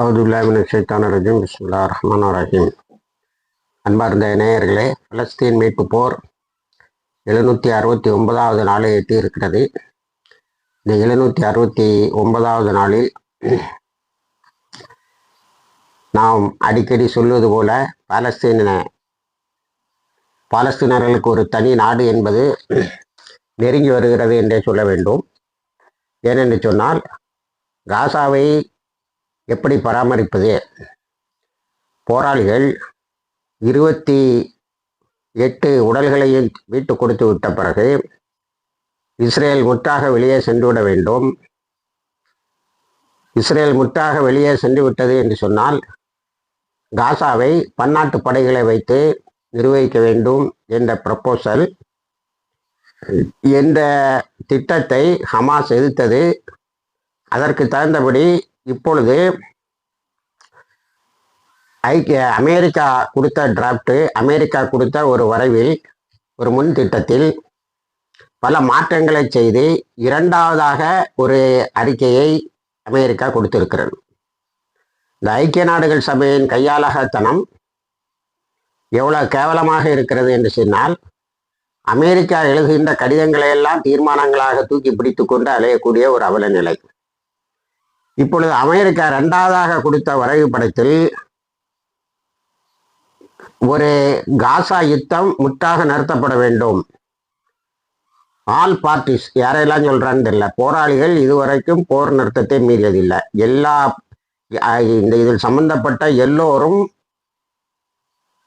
அவுதுல்லாஹிமினஷைத்தானிர்ரஜீம் பிஸ்மில்லாஹிர் ரஹ்மானிர் ரஹீம். அன்பார்ந்த நேயர்களே, பலஸ்தீன் மீட்பு போர் 769வது நாளை எட்டி இருக்கிறது. இந்த 769வது நாளில் நாம் அடிக்கடி சொல்வது போல பாலஸ்தீனர்களுக்கு ஒரு தனி நாடு என்பது நெருங்கி வருகிறது என்றே சொல்ல வேண்டும். ஏனென்று சொன்னால், காசாவை எப்படி பராமரிப்பது? போராளிகள் 28 உடல்களையும் மீட்டு கொடுத்து விட்ட பிறகு இஸ்ரேல் முற்றாக வெளியே சென்று விட வேண்டும். இஸ்ரேல் முற்றாக வெளியே சென்று விட்டது என்று சொன்னால், காசாவை பன்னாட்டு படைகளை வைத்து நிர்வகிக்க வேண்டும் என்ற ப்ரப்போசல், என்ற திட்டத்தை ஹமாஸ் எதிர்த்தது. அதற்கு தகுந்தபடி இப்பொழுது அமெரிக்கா கொடுத்த டிராப்டு, அமெரிக்கா கொடுத்த ஒரு வரைவில், ஒரு முன் திட்டத்தில் பல மாற்றங்களை செய்து இரண்டாவதாக ஒரு அறிக்கையை அமெரிக்கா கொடுத்திருக்கிறது. இந்த ஐக்கிய நாடுகள் சபையின் கையாளகத்தனம் எவ்வளவு கேவலமாக இருக்கிறது என்று சொன்னால், அமெரிக்கா எழுதுகின்ற கடிதங்களை எல்லாம் தீர்மானங்களாக தூக்கி பிடித்து கொண்டு அலையக்கூடிய ஒரு அவல நிலை. இப்பொழுது அமெரிக்கா இரண்டாவதாக கொடுத்த வரைவு படத்தில் ஒரு காசா யுத்தம் முற்றாக நிறுத்தப்பட வேண்டும். ஆல் பார்ட்டிஸ், யாரெல்லாம் சொல்றான்னு தெரியல, போராளிகள் இதுவரைக்கும் போர் நிறுத்தத்தை மீறியதில்லை. இதில் சம்பந்தப்பட்ட எல்லோரும்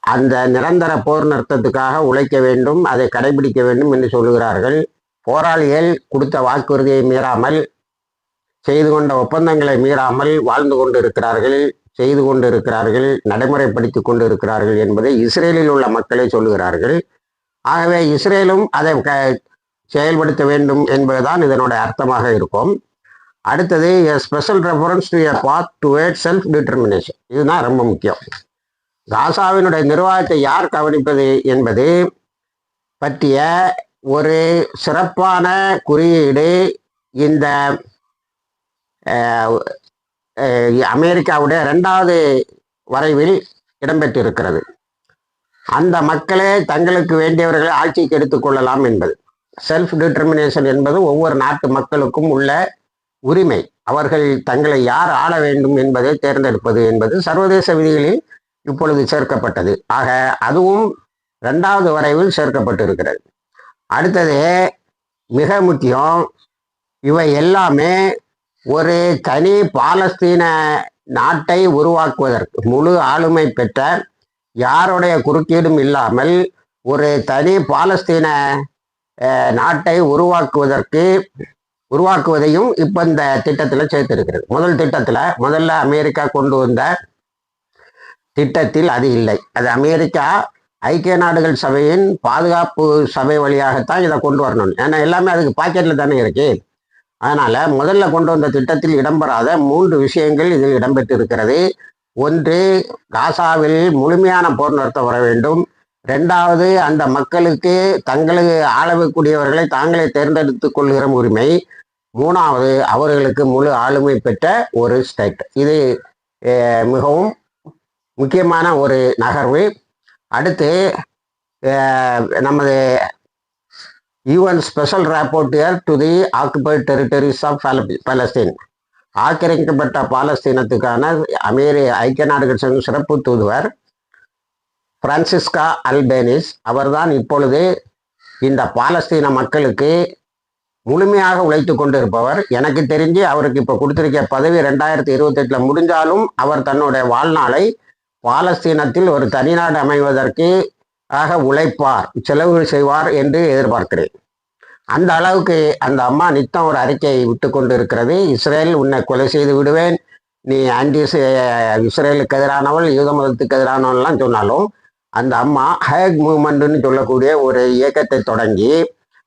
அந்த நிரந்தர போர் நிறுத்தத்துக்காக உழைக்க வேண்டும், அதை கடைபிடிக்க வேண்டும் என்று சொல்லுகிறார்கள். போராளிகள் கொடுத்த வாக்குறுதியை மீறாமல், செய்து கொண்ட ஒப்பந்தங்களை மீறாமல் வாழ்ந்து கொண்டு இருக்கிறார்கள், செய்து கொண்டு இருக்கிறார்கள், நடைமுறைப்படுத்தி கொண்டு இருக்கிறார்கள் என்பதை இஸ்ரேலில் உள்ள மக்களே சொல்லுகிறார்கள். ஆகவே இஸ்ரேலும் அதை செயல்படுத்த வேண்டும் என்பதுதான் இதனோட அர்த்தமாக இருக்கும். அடுத்தது, special reference to a path toward self determination. இதுதான் ரொம்ப முக்கியம். காசாவினுடைய நிர்வாகத்தை யார் கவனிப்பது என்பது பற்றிய ஒரு சிறப்பான குறியீடு இந்த அமெரிக்காவுடைய 2வது வரைவில் இடம்பெற்றிருக்கிறது. அந்த மக்களே தங்களுக்கு வேண்டியவர்களை ஆட்சிக்கு எடுத்துக்கொள்ளலாம் என்பது. செல்ஃப் டிட்டர்மினேஷன் என்பது ஒவ்வொரு நாட்டு மக்களுக்கும் உள்ள உரிமை. அவர்கள் தங்களை யார் ஆள வேண்டும் என்பதை தேர்ந்தெடுப்பது என்பது சர்வதேச விதிகளில் இப்பொழுது சேர்க்கப்பட்டது. ஆக அதுவும் 2வது வரைவில் சேர்க்கப்பட்டிருக்கிறது. அடுத்தது மிக முக்கியம், இவை எல்லாமே ஒரு தனி பாலஸ்தீன நாட்டை உருவாக்குவதற்கு, முழு ஆளுமை பெற்ற, யாருடைய குறுக்கீடும் இல்லாமல் ஒரு தனி பாலஸ்தீன நாட்டை உருவாக்குவதையும் இப்போ இந்த திட்டத்தில் சேர்த்திருக்கிறது. முதல்ல அமெரிக்கா கொண்டு வந்த திட்டத்தில் அது இல்லை. அது அமெரிக்கா ஐக்கிய நாடுகள் சபையின் பாதுகாப்பு சபை வழியாகத்தான் இதை கொண்டு வரணும். ஏன்னா எல்லாமே அதுக்கு பாக்கெட்டில் தானே இருக்கு. அதனால முதல்ல கொண்டு வந்த திட்டத்தில் இடம்பெறாத 3 விஷயங்கள் இதில் இடம்பெற்றிருக்கிறது. ஒன்று, காசாவில் முழுமையான போர் நிறுத்தம் வர வேண்டும். 2வது, அந்த மக்களுக்கு தங்களுக்கு ஆளக்கூடியவர்களை தாங்களே தேர்ந்தெடுத்துக் கொள்கிற உரிமை. 3வது, அவர்களுக்கு முழு ஆளுமை பெற்ற ஒரு ஸ்டேட். இது மிகவும் முக்கியமான ஒரு நகர்வு. அடுத்து, நமது UN special rapporteur to the occupied territories of Palestine, ஆக்கிரமிக்கப்பட்ட பாலஸ்தீனத்துக்கான ஐக்கிய நாடுகள் சபை சிறப்பு தூதுவர் பிரான்சிஸ்கா அல்பேனிஸ் அவர்தான் இப்பொழுது இந்த பாலஸ்தீன மக்களுக்கு முழுமையாக உழைத்து கொண்டிருப்பவர். எனக்கு தெரிஞ்சு அவருக்கு இப்போ கொடுத்திருக்க பதவி 2028 முடிஞ்சாலும் அவர் தன்னுடைய வாழ்நாளை பாலஸ்தீனத்தில் ஒரு தனிநாடு அமைவதற்கு உழைப்பார், செலவு செய்வார் என்று எதிர்பார்க்கிறேன். அந்த அளவுக்கு அந்த அம்மா நித்தம் ஒரு அறிக்கையை விட்டு கொண்டு இருக்கிறது. இஸ்ரேல் உன்னை கொலை செய்து விடுவேன், நீ இஸ்ரேலுக்கு எதிரானவள், யூத மதத்துக்கு எதிரானவள்லாம் சொன்னாலும், அந்த அம்மா ஹேக் மூவ்மெண்ட்னு சொல்லக்கூடிய ஒரு இயக்கத்தை தொடங்கி,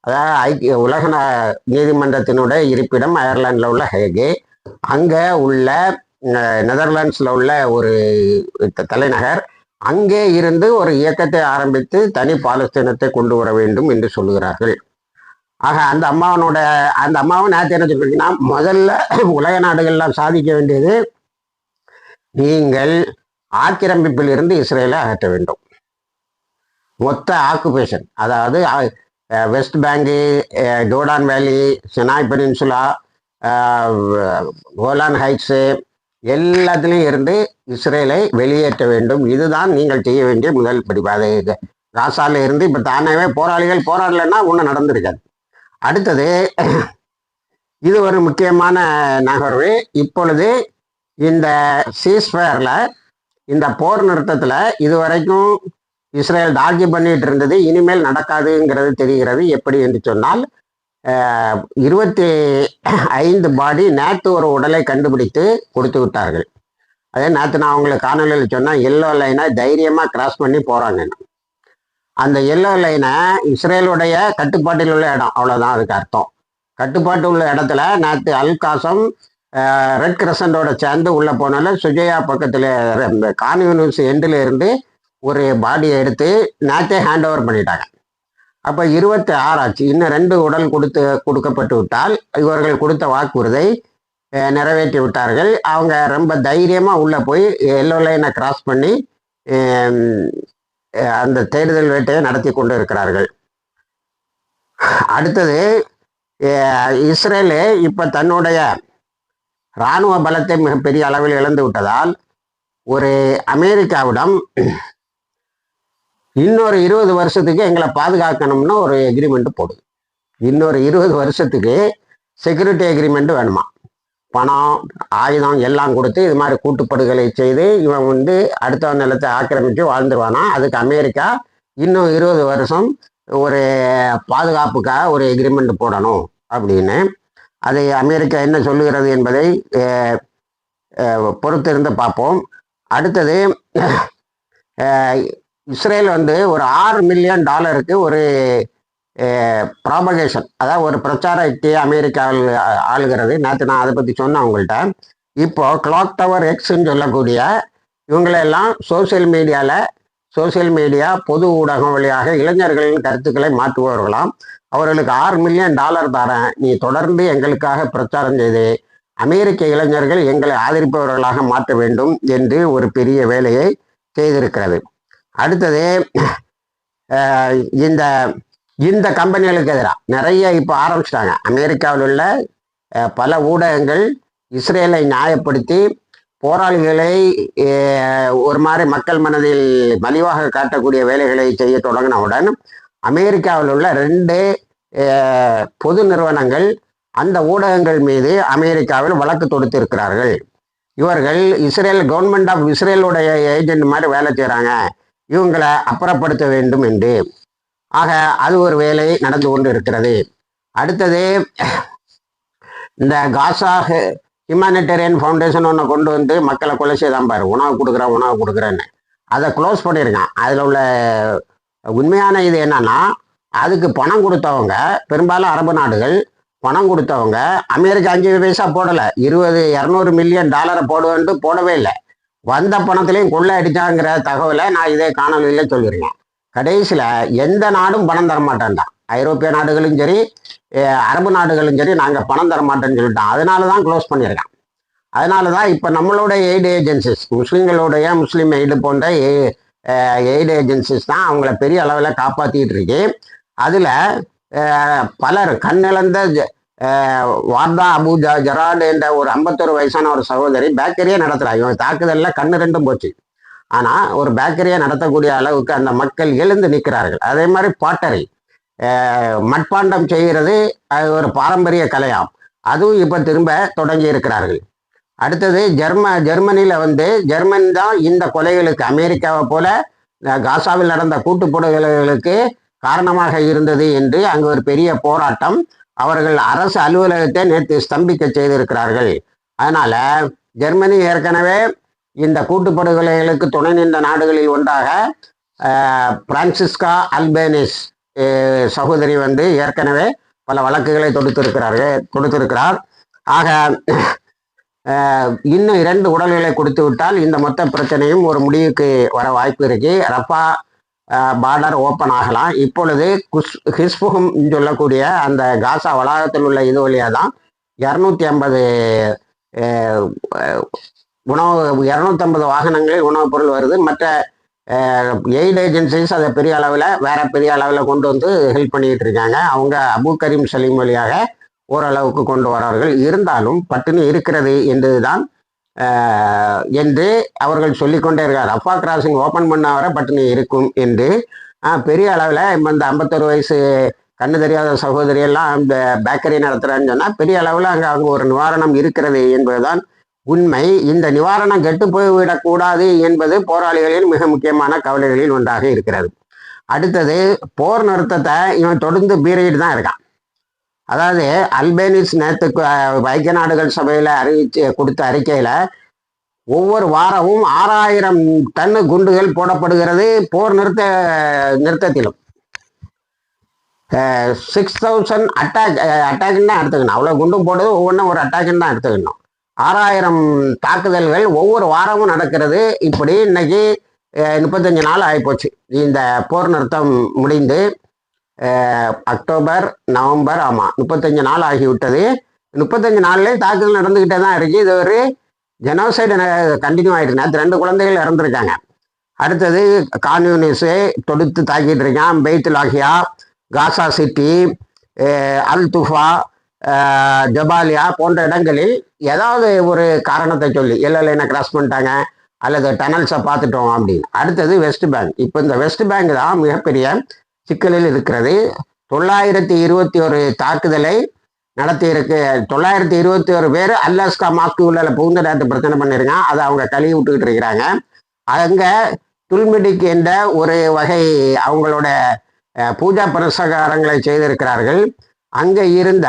அதாவது உலக நீதிமன்றத்தினுடைய இருப்பிடம் அயர்லாண்டில் உள்ள ஹேகு, அங்கே உள்ள நெதர்லாண்ட்ஸில் உள்ள ஒரு தலைநகர், அங்கே இருந்து ஒரு இயக்கத்தை ஆரம்பித்து தனி பாலஸ்தீனத்தை கொண்டு வர வேண்டும் என்று சொல்லுகிறார்கள். ஆக அந்த அம்மாவை நேற்று என்ன சொல்றீங்கன்னா, முதல்ல உலக நாடுகள்லாம் சாதிக்க வேண்டியது நீங்கள் ஆக்கிரமிப்பில் இருந்து இஸ்ரேலை அகற்ற வேண்டும். மொத்த ஆக்குபேஷன், அதாவது வெஸ்ட் பேங்கு, ஜோர்டான் வேலி, சினாய் பெனின்சுலா, கோலான் ஹைட்ஸு, எல்லாத்துலேயும் இருந்து இஸ்ரேலை வெளியேற்ற வேண்டும். இதுதான் நீங்கள் செய்ய வேண்டிய முதல் படிப்பு. அது காசால இருந்து இப்போ தானே போராளிகள் போராடலைன்னா ஒன்றும் நடந்திருக்காது. அடுத்தது, இது ஒரு முக்கியமான நகர்வு. இப்பொழுது இந்த சீஸ்ஃபயரில், இந்த போர் நிறுத்தத்தில் இதுவரைக்கும் இஸ்ரேல் டார்கி பண்ணிட்டு இருந்தது இனிமேல் நடக்காதுங்கிறது தெரிகிறது. எப்படி என்று சொன்னால், 25 பாடி நேற்று ஒரு உடலை கண்டுபிடித்து கொடுத்து விட்டார்கள். அதே நேற்று நான் அவங்களுக்கு காணொலியில் சொன்னேன், எல்லோ லைனை தைரியமாக கிராஸ் பண்ணி போகிறாங்க. அந்த எல்லோ லைனை இஸ்ரேலுடைய கட்டுப்பாட்டில் உள்ள இடம், அவ்வளோதான் அதுக்கு அர்த்தம். கட்டுப்பாட்டு உள்ள இடத்துல நேற்று அல்காசம் ரெட் கிரசண்டோட சேர்ந்து உள்ளே போனால சுஜயா பக்கத்தில் கான்யூனிஸ் எண்டில் இருந்து ஒரு பாடியை எடுத்து நேற்றே ஹேண்ட் ஓவர் பண்ணிட்டாங்க. அப்போ 26 ஆச்சு. இன்னும் 2 உடல் கொடுக்கப்பட்டு விட்டால் இவர்கள் கொடுத்த வாக்குறுதியை நிறைவேற்றி விட்டார்கள். அவங்க ரொம்ப தைரியமாக உள்ளே போய் எல்லோ லைனை கிராஸ் பண்ணி அந்த தேடுதல் வேட்டையை நடத்தி கொண்டு இருக்கிறார்கள். அடுத்தது, இஸ்ரேலு இப்போ தன்னுடைய இராணுவ பலத்தை மிகப்பெரிய அளவில் இழந்து விட்டதால் ஒரு அமெரிக்காவிடம் இன்னொரு 20 வருஷத்துக்கு எங்களை பாதுகாக்கணும்னு ஒரு எக்ரிமெண்ட் போடுது. இன்னொரு 20 வருஷத்துக்கு செக்யூரிட்டி எக்ரிமெண்ட் வேணுமா. பணம், ஆயுதம் எல்லாம் கொடுத்து இது மாதிரி கூட்டுப்படுகளை செய்து இவன் அடுத்த நிலத்தை ஆக்கிரமித்து வாழ்ந்துருவானா. அதுக்கு அமெரிக்கா இன்னும் 20 வருஷம் ஒரு பாதுகாப்புக்காக ஒரு எக்ரிமெண்ட் போடணும் அப்படின்னு. அது அமெரிக்கா என்ன சொல்லுகிறது என்பதை பொறுத்திருந்து பார்ப்போம். அடுத்தது, இஸ்ரேல் ஒரு $6 மில்லியன் ஒரு ப்ராபகேஷன், அதாவது ஒரு பிரச்சார யுக்தியை அமெரிக்காவில் ஆளுகிறது. நேற்று நான் அதை பற்றி சொன்னேன் உங்கள்கிட்ட. இப்போ கிளாக் டவர் எக்ஸ்ன்னு சொல்லக்கூடிய இவங்களெல்லாம் சோசியல் மீடியா பொது ஊடகம் வழியாக இளைஞர்களின் கருத்துக்களை மாற்றுபவர்களாம். அவர்களுக்கு $6 மில்லியன் தரேன், நீ தொடர்ந்து எங்களுக்காக பிரச்சாரம் செய்து அமெரிக்க இளைஞர்கள் எங்களை ஆதரிப்பவர்களாக மாற்ற வேண்டும் என்று ஒரு பெரிய வேலையை செய்திருக்கிறது. அடுத்தது, இந்த கம்பெனிகளுக்கு எதிராக நிறைய இப்போ ஆரம்பிச்சிட்டாங்க. அமெரிக்காவில் உள்ள பல ஊடகங்கள் இஸ்ரேலை நியாயப்படுத்தி போராளிகளை ஒரு மாதிரி மக்கள் மனதில் மலிவாக காட்டக்கூடிய வேலைகளை செய்ய தொடங்கினவுடன் அமெரிக்காவில் உள்ள 2 பொது நிறுவனங்கள் அந்த ஊடகங்கள் மீது அமெரிக்காவில் வழக்கு தொடுத்து இருக்கிறார்கள். இவர்கள் கவர்மெண்ட் ஆஃப் இஸ்ரேலுடைய ஏஜென்ட் மாதிரி வேலை செய்கிறாங்க, இவங்களை அப்புறப்படுத்த வேண்டும் என்று. ஆக அது ஒரு வேலை நடந்து கொண்டு இருக்கிறது. அடுத்தது, இந்த காசா ஹியூமானிட்டேரியன் ஃபவுண்டேஷன் ஒன்று கொண்டு மக்களை கொலை செய்தான் பாரு, உணவு கொடுக்குறேன்னு அதை க்ளோஸ் பண்ணியிருக்கான். அதில் உள்ள உண்மையான இது என்னன்னா, அதுக்கு பணம் கொடுத்தவங்க பெரும்பாலும் அரபு நாடுகள். பணம் கொடுத்தவங்க அமெரிக்கா 5 பைசா போடலை, 200 மில்லியன் போடுவேன்ட்டு போடவே இல்லை. வந்த பணத்திலையும் கொள்ளை அடித்தாங்கிற தகவலை நான் இதே காணொலியில் சொல்லியிருக்கேன். கடைசியில் எந்த நாடும் பணம் தரமாட்டேன்டான். ஐரோப்பிய நாடுகளும் சரி, அரபு நாடுகளும் சரி, நாங்கள் பணம் தரமாட்டேன்னு சொல்லிட்டோம். அதனால தான் க்ளோஸ் பண்ணியிருக்கான். அதனால தான் இப்போ நம்மளோட எய்டு ஏஜென்சிஸ், முஸ்லீம் எய்டு போன்ற எய்டு ஏஜென்சிஸ் தான் அவங்கள பெரிய அளவில் காப்பாற்றிட்டு இருக்கு. அதில் பலர் கண்ணிழந்த வார்தா அபு ஜராட் என்ற ஒரு 51 வயசான ஒரு சகோதரி பேக்கரியே நடத்துகிறா. இவன் தாக்குதலில் கண்ணு 2 போச்சு. ஆனால் ஒரு பேக்கரியை நடத்தக்கூடிய அளவுக்கு அந்த மக்கள் எழுந்து நிற்கிறார்கள். அதே மாதிரி பாட்டரி, மட்பாண்டம் செய்கிறது அது ஒரு பாரம்பரிய கலையாம், அதுவும் இப்போ திரும்ப தொடங்கி இருக்கிறார்கள். அடுத்தது, ஜெர்மனியில் ஜெர்மன் தான் இந்த கொலைகளுக்கு அமெரிக்காவை போல காசாவில் நடந்த கூட்டுப்படுகொலைகளுக்கு காரணமாக இருந்தது என்று அங்கு ஒரு பெரிய போராட்டம், அவர்கள் அரசு அலுவலகத்தை நேற்று ஸ்தம்பிக்க செய்திருக்கிறார்கள். அதனால ஜெர்மனி ஏற்கனவே இந்த கூட்டுப்படுகொலைகளுக்கு துணை நின்ற நாடுகளில் ஒன்றாக பிரான்சிஸ்கா அல்பேனிஸ் சகோதரி ஏற்கனவே பல வழக்குகளை தொடுத்திருக்கிறார். ஆக இன்னும் 2 உடல்களை கொடுத்து விட்டால் இந்த மொத்த பிரச்சனையும் ஒரு முடிவுக்கு வர வாய்ப்பு இருக்கு. ரஃபா பார்டர் ஓப்பன் ஆகலாம். இப்பொழுது ஹிஸ்புகம் சொல்லக்கூடிய அந்த காசா வளாகத்தில் உள்ள இது வழியாக தான் 250 உணவு 250 வாகனங்களில் உணவுப் பொருள் வருது. மற்ற எய்ட் ஏஜென்சிஸ் அதை பெரிய அளவில் பெரிய அளவில் கொண்டு வந்து ஹெல்ப் பண்ணிக்கிட்டு இருக்காங்க. அவங்க அபு கரீம் சலீம் வழியாக ஓரளவுக்கு கொண்டு வரார்கள். இருந்தாலும் பட்டினி இருக்கிறது என்றுதான் என்று அவர்கள் சொல்லிக்கொண்டே இருக்கார். ரஃபா கிராசிங் ஓப்பன் பண்ண வர பட்டினி இருக்கும் என்று பெரிய அளவில் இந்த 51 வயசு கண்ணு தெரியாத சகோதரியெல்லாம் இந்த பேக்கரி நடத்துகிறான்னு சொன்னால் பெரிய அளவில் அங்கே ஒரு நிவாரணம் இருக்கிறது என்பதுதான் உண்மை. இந்த நிவாரணம் கெட்டு போய்விடக்கூடாது என்பது போராளிகளின் மிக முக்கியமான கவலைகளில் ஒன்றாக இருக்கிறது. அடுத்தது, போர் நிறுத்தத்தை இவன் தொடர்ந்து பீறிட்டு தான் இருக்கான். அதாவது அல்பேனிஸ் நேற்று ஐக்கிய நாடுகள் சபையில் கொடுத்த அறிக்கையில் ஒவ்வொரு வாரமும் 6000 டன் குண்டுகள் போடப்படுகிறது. போர் நிறுத்தத்திலும் 6000 அட்டாக்குன்னு தான் எடுத்துக்கணும். அவ்வளோ குண்டும் போடுறது ஒவ்வொன்றும் ஒரு அட்டாக்குன்னு தான் எடுத்துக்கணும். 6000 தாக்குதல்கள் ஒவ்வொரு வாரமும் நடக்கிறது. இப்படி இன்னைக்கு 35 நாள் ஆகிப்போச்சு. இந்த போர் நிறுத்தம் முடிந்து அக்டோபர், நவம்பர், 35 நாள் ஆகிவிட்டது. 35 நாள்லேயே தாக்குதல் நடந்துக்கிட்டே தான் இருக்கு. இது ஒரு ஜெனோசைடு கண்டினியூ ஆகிட்டு. நேற்று 2 குழந்தைகள் இறந்துருக்காங்க. அடுத்தது கான்யூனிஸு தொடுத்து தாக்கிட்டு இருக்கான். பெய்த் லாகியா, காசா சிட்டி, அல் துஃபா, ஜபாலியா போன்ற இடங்களில் ஏதாவது ஒரு காரணத்தை சொல்லி எல்லைனை கிராஸ் பண்ணிட்டாங்க அல்லது டனல்ஸை பார்த்துட்டோம் அப்படின்னு. அடுத்தது வெஸ்ட் பேங்க். இப்போ இந்த வெஸ்ட் பேங்க் தான் மிகப்பெரிய சிக்கலில் இருக்கிறது. 921 தாக்குதலை நடத்தியிருக்கு. 921 பேர் அல்லாஸ்கா மாஸ்கு உள்ள புகுந்த நேரத்தை பிரச்சனை பண்ணியிருக்காங்க. அதை அவங்க கழுவி விட்டுக்கிட்டு இருக்கிறாங்க. அங்கே துல்மிடிக் என்ற ஒரு வகை அவங்களோட பூஜா பிரசகாரங்களை செய்திருக்கிறார்கள். அங்கே இருந்த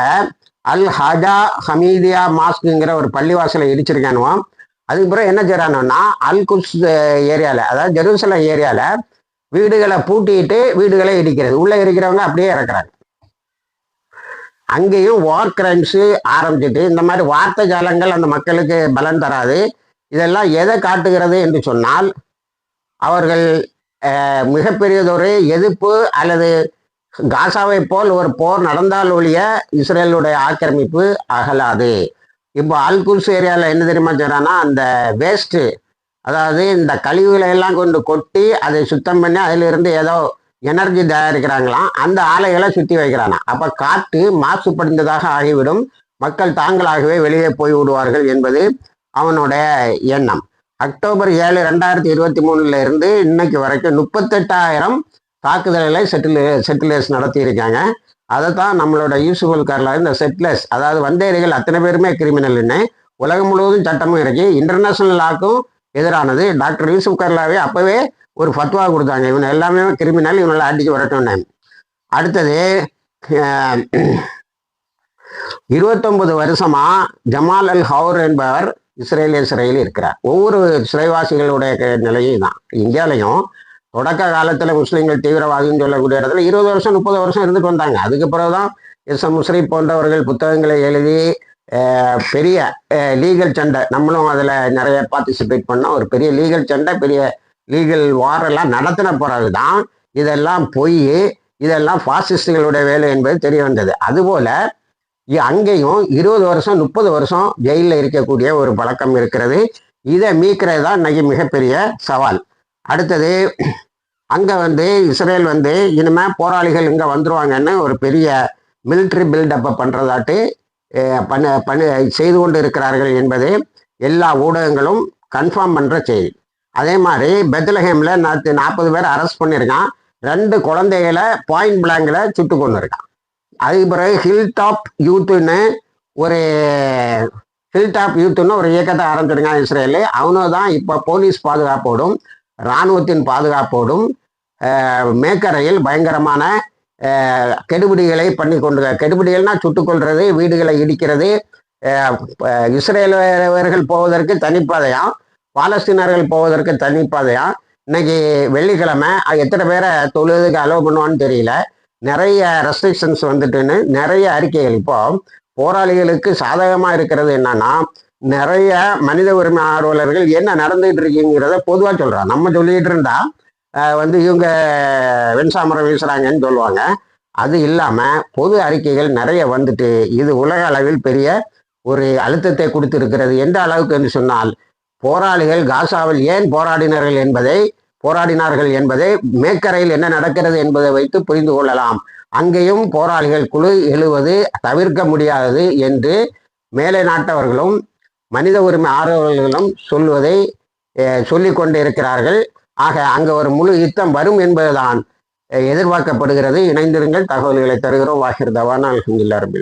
அல் ஹஜா ஹமீதியா மாஸ்குங்கிற ஒரு பள்ளிவாசலை இடிச்சிருக்கானுவோம். அதுக்கு பிறகு என்ன செய்யறானுன்னா அல் குஸ் ஏரியாவில், அதாவது ஜெருசலம் ஏரியாவில் வீடுகளை பூட்டிட்டு வீடுகளை இடிக்கிறது. உள்ளே இருக்கிறவங்க அப்படியே இறக்குறாங்க. அங்கேயும் வார் கிரைம்ஸு ஆரம்பிச்சுட்டு இந்த மாதிரி வார்த்தை ஜாலங்கள் அந்த மக்களுக்கு பலன் தராது. இதெல்லாம் எதை காட்டுகிறது என்று சொன்னால் அவர்கள் மிகப்பெரியதொரு எதிர்ப்பு அல்லது காசாவை போல் ஒரு போர் நடந்தால் ஒழிய இஸ்ரேலுடைய ஆக்கிரமிப்பு அகலாது. இப்போ அல்குல்ஸ் ஏரியாவில் என்ன தெரியுமா செய்றான்னா, அந்த வேஸ்ட்டு, அதாவது இந்த கழிவுகளை எல்லாம் கொண்டு கொட்டி அதை சுத்தம் பண்ணி அதிலிருந்து ஏதோ எனர்ஜி தயாரிக்கிறாங்களாம். அந்த ஆலைகளை சுற்றி வைக்கிறானா. அப்போ காற்று மாசுபடிந்ததாக ஆகிவிடும். மக்கள் தாங்களாகவே வெளியே போய் விடுவார்கள் என்பது அவனுடைய எண்ணம். அக்டோபர் 7, 2023 இருந்து இன்னைக்கு வரைக்கும் 38,000 தாக்குதல்களை செட்டிலர்ஸ் நடத்தி இருக்காங்க. அதை தான் நம்மளோட யூசுஃபுல் கர்லா இந்த செட்டிலர்ஸ், அதாவது வந்தேரிகள் அத்தனை பேருமே கிரிமினல்னு உலகம் முழுவதும் சட்டமும் இருக்கு. இன்டர்நேஷனல் லாக்கும் எதிரானது. டாக்டர் யூசுப் கர்லாவே அப்பவே ஒரு ஃபத்வா கொடுத்தாங்க, இவனை எல்லாமே கிரிமினல், இவனை அடிச்சு வரட்டும்னு. அடுத்தது 29 வருஷமா ஜமால் அல் ஹவுர் என்பவர் இஸ்ரேலிய சிறையில் இருக்கிறார். ஒவ்வொரு சிறைவாசிகளுடைய நிலையும் தான். இந்தியாலையும் தொடக்க காலத்தில் முஸ்லீம்கள் தீவிரவாதின்னு சொல்லக்கூடிய இடத்துல 20 வருஷம் 30 வருஷம் இருந்துட்டு வந்தாங்க. அதுக்கு பிறகுதான் எஸ்.எம். முஸ்ரீப் போன்றவர்கள் புத்தகங்களை எழுதி பெரிய லீகல் சண்டை, நம்மளும் அதில் நிறைய பார்ட்டிசிபேட் பண்ணோம். ஒரு பெரிய லீகல் சண்டை, பெரிய லீகல் வாரெல்லாம் நடத்தின பிறகு தான் இதெல்லாம் பொய், இதெல்லாம் பாசிஸ்டுகளுடைய வேலை என்பது தெரிய வந்தது. அதுபோல அங்கேயும் 20 வருஷம் 30 வருஷம் ஜெயிலில் இருக்கக்கூடிய ஒரு பழக்கம் இருக்கிறது. இதை மீட்கிறது தான் இன்னைக்கு மிகப்பெரிய சவால். அடுத்தது அங்கே இஸ்ரேல் இனிமேல் போராளிகள் இங்கே வந்துருவாங்கன்னு ஒரு பெரிய மிலிட்ரி பில்டப்பை பண்ணுறதாட்டு செய்து கொண்டு இருக்கிறார்கள் என்பது எல்லா ஊடகங்களும் கன்ஃபார்ம் பண்ணுற செய்தி. அதே மாதிரி பெத்லஹேமில் 40 பேர் அரெஸ்ட் பண்ணியிருக்கான். 2 குழந்தைகளை பாயிண்ட் பிளாங்கில் சுட்டு கொண்டு இருக்கான். அதுக்கு பிறகு ஹில்டாப் யூத்துன்னு ஒரு இயக்கத்தை ஆரம்பிச்சிருக்கான் இஸ்ரேலு. அவனும் தான் இப்போ போலீஸ் பாதுகாப்போடும் இராணுவத்தின் பாதுகாப்போடும் மேக்கரையில் பயங்கரமான கெடுபிடிகளை பண்ணி கெடுபிடிகள்னா சுட்டுக்கொள்றது, வீடுகளை இடிக்கிறது. இஸ்ரேலர்கள் போவதற்கு தனிப்பாதையாம், பாலஸ்தீனர்கள் போவதற்கு தனிப்பாதையாம். இன்னைக்கு வெள்ளிக்கிழமை எத்தனை பேரை தொழுதுக்கு அலோவ் பண்ணுவான்னு தெரியல. நிறைய ரெஸ்ட்ரிக்ஷன்ஸ் வந்துட்டுன்னு நிறைய அறிக்கைகள். இப்போ போராளிகளுக்கு சாதகமாக இருக்கிறது என்னன்னா, நிறைய மனித உரிமை ஆர்வலர்கள் என்ன நடந்துகிட்டு இருக்கீங்கிறத பொதுவாக சொல்கிறான். நம்ம சொல்லிகிட்டு இருந்தா இவங்க வெண்சாமரம் வீசுறாங்கன்னு சொல்லுவாங்க. அது இல்லாமல் பொது அறிக்கைகள் நிறைய வந்துட்டு இது உலக அளவில் பெரிய ஒரு அழுத்தத்தை கொடுத்துருக்கிறது. எந்த அளவுக்கு என்று சொன்னால், போராளிகள் காசாவில் ஏன் போராடினார்கள் என்பதை மேற்கரையில் என்ன நடக்கிறது என்பதை வைத்து புரிந்து கொள்ளலாம். அங்கேயும் போராளிகள் குழு எழுவது தவிர்க்க முடியாதது என்று மேலை நாட்டவர்களும் மனித உரிமை ஆர்வலர்களும் சொல்வதை சொல்லிக் கொண்டிருக்கிறார்கள். ஆக அங்க ஒரு முழு யுத்தம் வரும் என்பதுதான் எதிர்பார்க்கப்படுகிறது. இணைந்திருங்கள், தகவல்களை தருகிறோம். வாஹிர் தவானா அல்ஹம்துலில்லாஹ் ரபில் ஆலமீன்.